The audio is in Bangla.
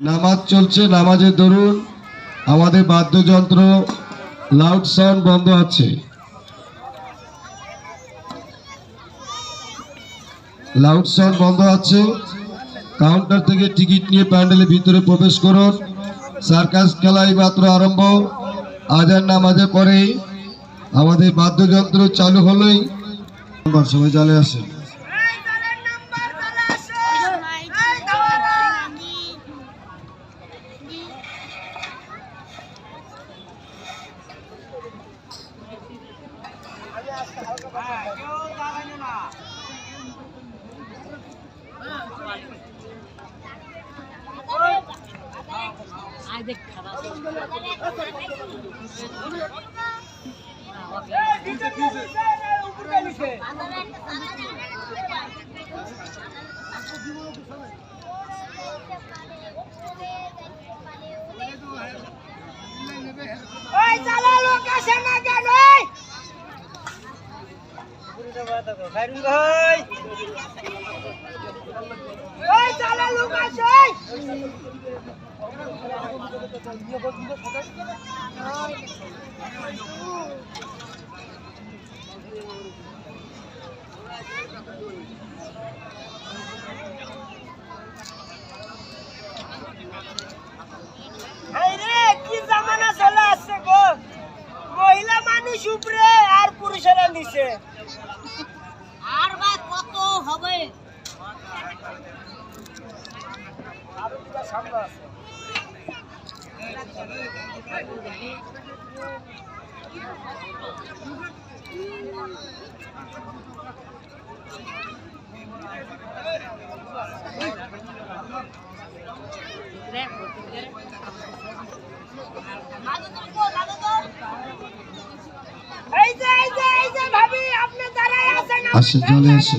নামাজ চলছে, নামাজের দরুন আমাদের বাদ্যযন্ত্র লাউড সাউন্ড বন্ধ আছে। লাউড সাউন্ড বন্ধ আছে। কাউন্টার থেকে টিকিট নিয়ে প্যান্ডেলের ভিতরে প্রবেশ করুন। সার্কাস খেলাই মাত্র আরম্ভ। আজান নামাজের পরেই আমাদের বাদ্যযন্ত্র চালু হলেই সবাই চলে আসে। মহিলা মানুষ উপরে আর পুরুষেরা নিচে আর বা কত হবে আসে চলে আসে।